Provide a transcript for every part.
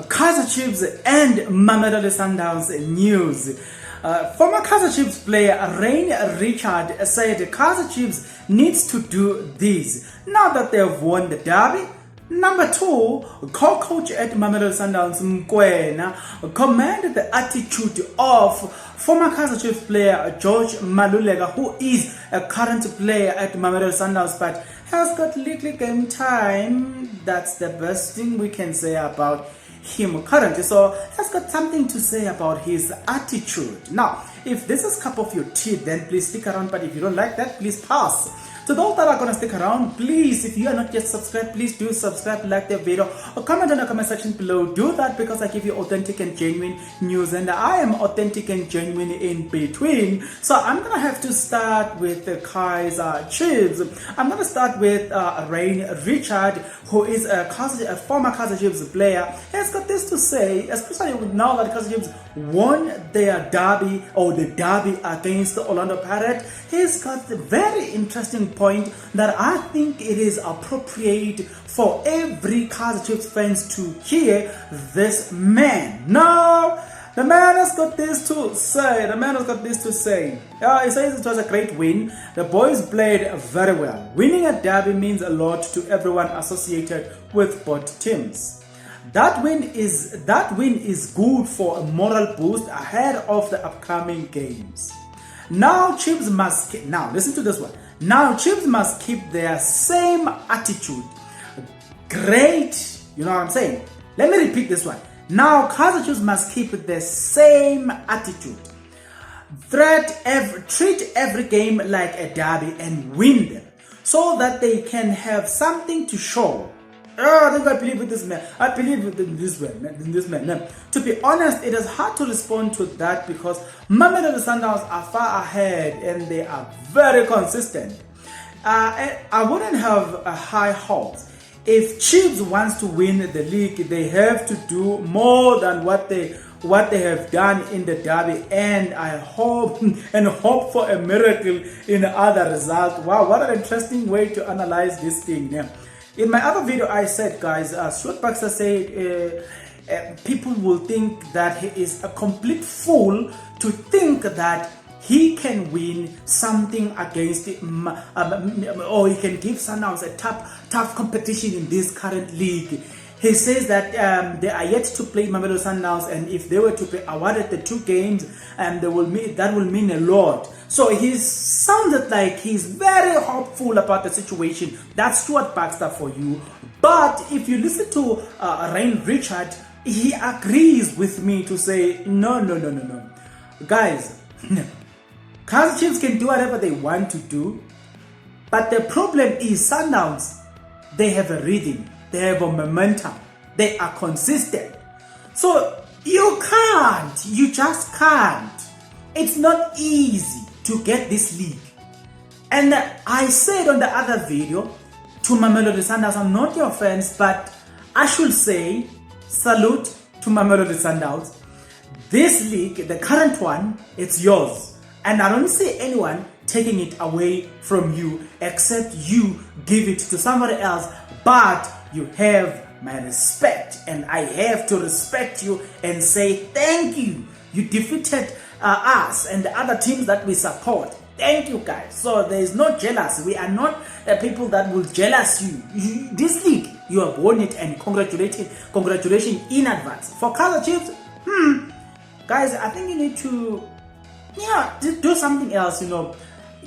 Kaiser Chiefs and Mamelodi Sundowns news. Former Kaiser Chiefs player Rain Richard said Kaiser Chiefs needs to do this now that they have won the derby. Number 2, co-coach at Mamelodi Sundowns Mkwena commended the attitude of former Kaiser Chiefs player George Maluleka, who is a current player at Mamelodi Sundowns but has got little game time. That's the best thing we can say about him currently. So has got something to say about his attitude. Now, if this is cup of your tea, then please stick around, but if you don't like that, please pass. So those that are going to stick around, please, if you are not yet subscribed, please do subscribe, like the video, or comment in the comment section below. Do that because I give you authentic and genuine news, and I am authentic and genuine in between. So I'm going to have to start with the Kaiser Chiefs. I'm going to start with Rain Richard, who is a former Kaiser Chiefs player. He has got this to say, especially now that Kaiser Chiefs won their derby, or the derby against the Orlando Pirates. He's got a very interesting point that I think it is appropriate for every Kaiser Chiefs fans to hear this man. Now, the man has got this to say. He says it was a great win. The boys played very well. Winning a derby means a lot to everyone associated with both teams. That win is good for a moral boost ahead of the upcoming games. Now Chiefs must listen to this one. Now Chiefs must keep their same attitude. Great, you know what I'm saying? Let me repeat this one. Now Kaiser Chiefs must keep the same attitude. Treat every game like a derby and win them, so that they can have something to show. I think I believe with this man. I believe in this man. Now, to be honest, it is hard to respond to that because Mamelodi Sundowns are far ahead and they are very consistent. I wouldn't have a high hopes. If Chiefs wants to win the league, they have to do more than what they have done in the derby, and I hope for a miracle in other results. Wow, what an interesting way to analyze this thing. Yeah. In my other video, I said, guys, Stuart Baxter said people will think that he is a complete fool to think that he can win something against him, or he can give Sundowns a tough competition in this current league. He says that they are yet to play Mamelodi Sundowns, and if they were to be awarded the 2 games, that will mean a lot. So he sounded like he's very hopeful about the situation. That's Stuart Baxter for you. But if you listen to Rain Richard, he agrees with me to say, no. Guys, Kaiser Chiefs can do whatever they want to do, but the problem is Sundowns, they have a rhythm. They have a momentum. They are consistent. So you just can't. It's not easy to get this league. And I said on the other video to Mamelodi Sundowns, I'm not your fans, but I should say salute to Mamelodi Sundowns. This league, the current one, it's yours. And I don't see anyone taking it away from you except you give it to somebody else. But you have my respect, and I have to respect you and say thank you. You defeated us and the other teams that we support. Thank you, guys. So there is no jealousy. We are not people that will jealous you. This league, you have won it, and congratulations in advance. For Kaiser Chiefs, guys, I think you need to do something else.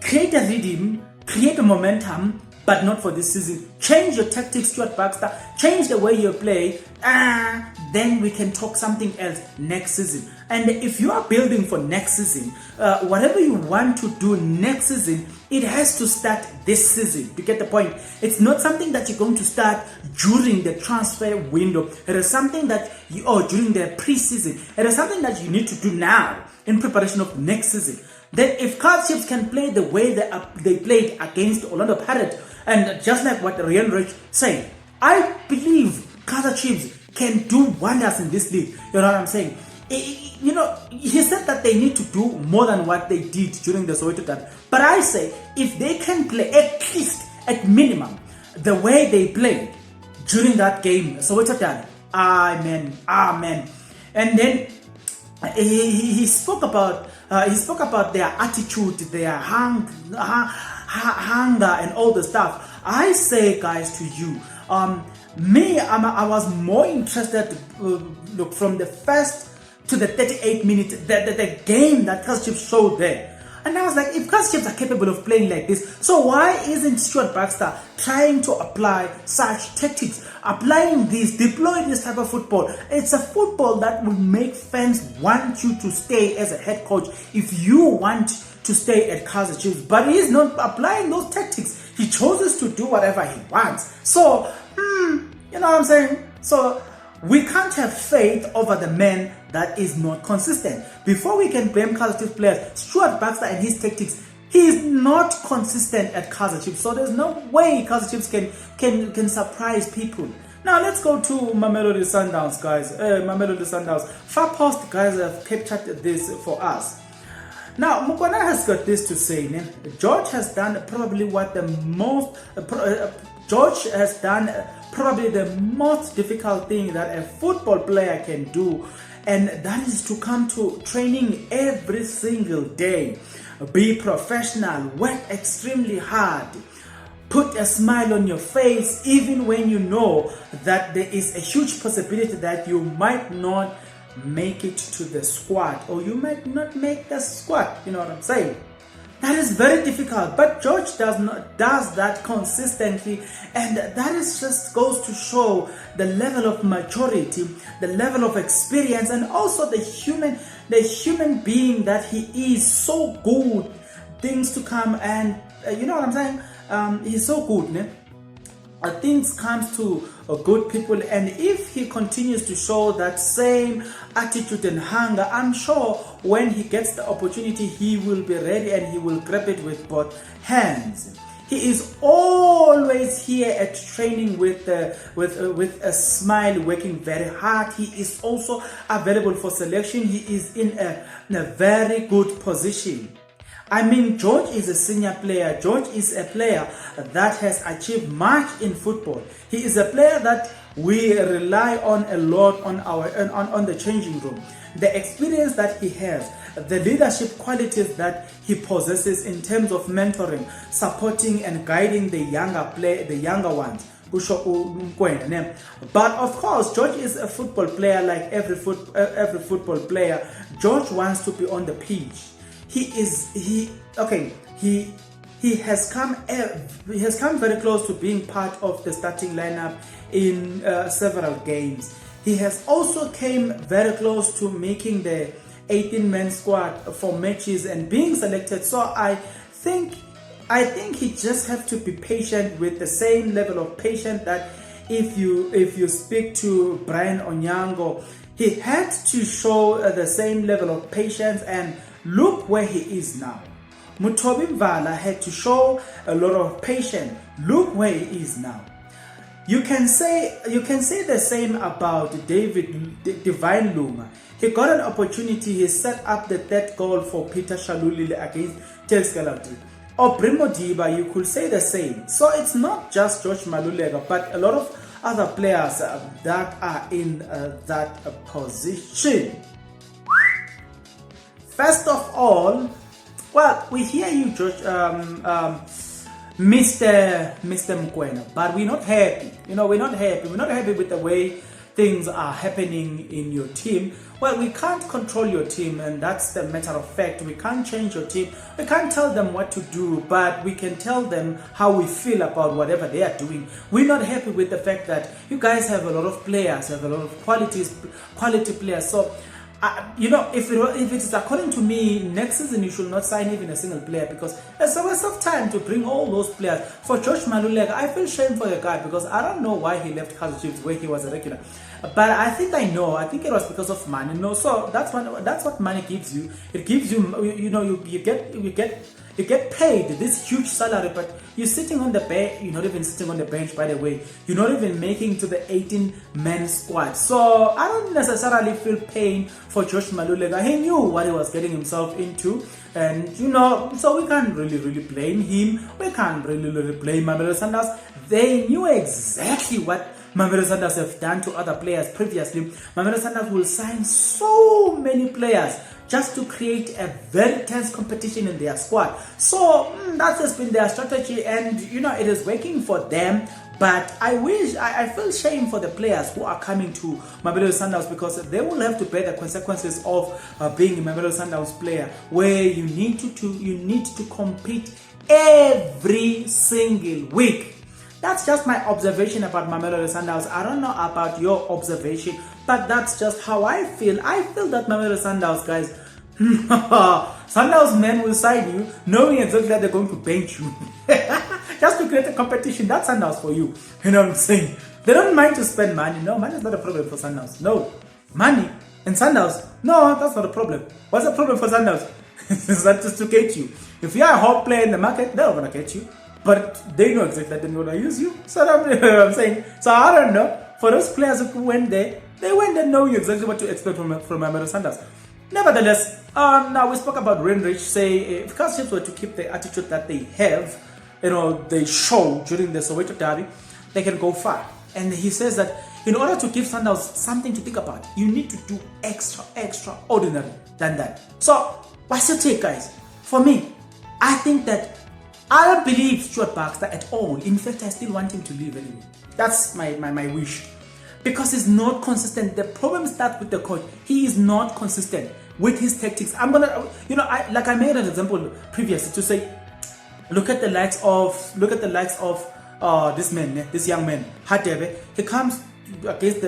Create a rhythm, create a momentum, but not for this season. Change your tactics, Stuart Baxter. Change the way you play. Then we can talk something else next season. And if you are building for next season, whatever you want to do next season, it has to start this season. You get the point? It's not something that you're going to start during the transfer window. It is something that during the preseason. It is something that you need to do now in preparation of next season. Then if Kaizer Chiefs can play the way they played against Orlando Pirates, and just like what Ryan Rich said, I believe Kaizer Chiefs can do wonders in this league. You know what I'm saying? He said that they need to do more than what they did during the Soweto derby. But I say, if they can play at least, at minimum, the way they played during that game, Soweto derby, Amen. Amen. And then he spoke about their attitude, their hunger, and all the stuff. I say, guys, to you, I was more interested. Look, from the first to the 38 minutes, the game that Kaizer Chiefs showed there. And I was like, if Kaizer Chiefs are capable of playing like this, so why isn't Stuart Baxter trying to apply such tactics, applying this, deploying this type of football? It's a football that will make fans want you to stay as a head coach if you want to stay at Kaizer Chiefs. But he's not applying those tactics. He chooses to do whatever he wants. So, you know what I'm saying? So, we can't have faith over the man that is not consistent. Before we can blame Kaizer Chiefs players, Stuart Baxter and his tactics, he is not consistent at Kaizer Chiefs. So there's no way Kaizer Chiefs can surprise people. Now let's go to Mamelodi Sundowns, guys. Mamelodi Sundowns. Far Post guys have captured this for us. Now Mukwana has got this to say. George has done probably the most difficult thing that a football player can do, and that is to come to training every single day, be professional, work extremely hard, put a smile on your face even when you know that there is a huge possibility that you might not make it to the squad, or you might not make the squad. You know what I'm saying? That is very difficult, but George does that consistently, and that is just goes to show the level of maturity, the level of experience, and also the human being that he is. So good things to come, and you know what I'm saying? He's so good, né? Things comes to good people, and if he continues to show that same attitude and hunger, I'm sure when he gets the opportunity, he will be ready and he will grab it with both hands. He is always here at training with a smile, working very hard. He is also available for selection. He is in a very good position. I mean, George is a senior player. George is a player that has achieved much in football. He is a player that we rely on a lot on the changing room. The experience that he has, the leadership qualities that he possesses in terms of mentoring, supporting and guiding the younger ones. But of course, George is a football player like every football player. George wants to be on the pitch. He has come very close to being part of the starting lineup in several games. He has also came very close to making the 18-man squad for matches and being selected. So I think he just have to be patient, with the same level of patience that if you speak to Brian Onyango, he had to show the same level of patience, and look where he is now. Mutobi Mvala had to show a lot of patience. Look where he is now. You can say the same about David Divine Luma. He got an opportunity. He set up the third goal for Peter Shalulile against Telskalaudrick. Or Brimo Diba, you could say the same. So it's not just George Maluleka, but a lot of other players that are in that position. First of all, well, we hear you, George, Mr. Mkwena, but we're not happy. We're not happy. We're not happy with the way things are happening in your team. Well, we can't control your team, and that's the matter of fact. We can't change your team. We can't tell them what to do, but we can tell them how we feel about whatever they are doing. We're not happy with the fact that you guys have a lot of players, have a lot of quality players. So, if it is according to me, next season you should not sign even a single player, because it's a waste of time to bring all those players. For George Maluleka, I feel shame for the guy, because I don't know why he left Kaizer Chiefs where he was a regular. But I think it was because of money. So that's what money gives you. It gives you, you get paid this huge salary, but you're sitting on the bench. You're not even sitting on the bench, by the way. You're not even making to the 18-man squad. So I don't necessarily feel pain for George Maluleka. He knew what he was getting himself into, and so we can't really blame him. We can't really blame Mamelodi Sundowns. They knew exactly what Mamelodi Sundowns have done to other players previously. Mamelodi Sundowns will sign so many players just to create a very tense competition in their squad. So that has been their strategy, and it is working for them. But I feel shame for the players who are coming to Mamelodi Sundowns, because they will have to bear the consequences of being a Mamelodi Sundowns player, where you need to compete every single week. That's just my observation about Mamelodi Sundowns. I don't know about your observation, but that's just how I feel. I feel that Mamelodi Sundowns, guys, Sundowns men will sign you knowing exactly that they're going to bench you. Just to create a competition. That's Sundowns for you. You know what I'm saying? They don't mind to spend money. No, money is not a problem for Sundowns. No. Money and Sundowns, no, that's not a problem. What's the problem for Sundowns? It's not just to get you. If you're a hot player in the market, they're not going to get you. But they know exactly that they're going to use you. So that's what I'm saying. So I don't know. For those players who went there, they went there knowing exactly what to expect from Mamelodi Sundowns. Nevertheless, now we spoke about Renrich. Say if Kaizer Chiefs were to keep the attitude that they have, they show during the Soweto derby, they can go far. And he says that in order to give Sundowns something to think about, you need to do extraordinary than that. So what's your take, guys? For me, I think that I don't believe Stuart Baxter at all. In fact, I still want him to leave anyway. That's my wish. Because he's not consistent. The problem is that with the coach, he is not consistent with his tactics. I'm gonna, I made an example previously to say, look at the likes of this young man, Hadebe. He comes against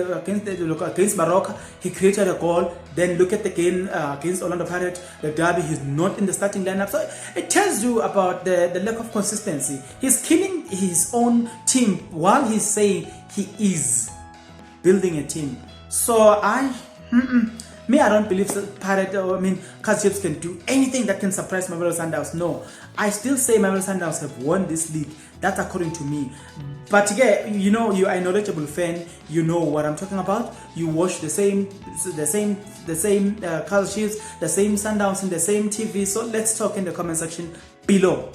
Morocco, he created a goal. Then look at the game against Orlando Pirates, the derby, he's not in the starting lineup. So it tells you about the lack of consistency. He's killing his own team while he's saying he is building a team. So I don't believe Kaizer Chiefs can do anything that can surprise Mamelodi Sundowns. No, I still say Mamelodi Sundowns have won this league. That's according to me. But again, you are a knowledgeable fan. You know what I'm talking about. You watch the same Kaizer Chiefs, the same Sundowns in the same TV. So let's talk in the comment section below.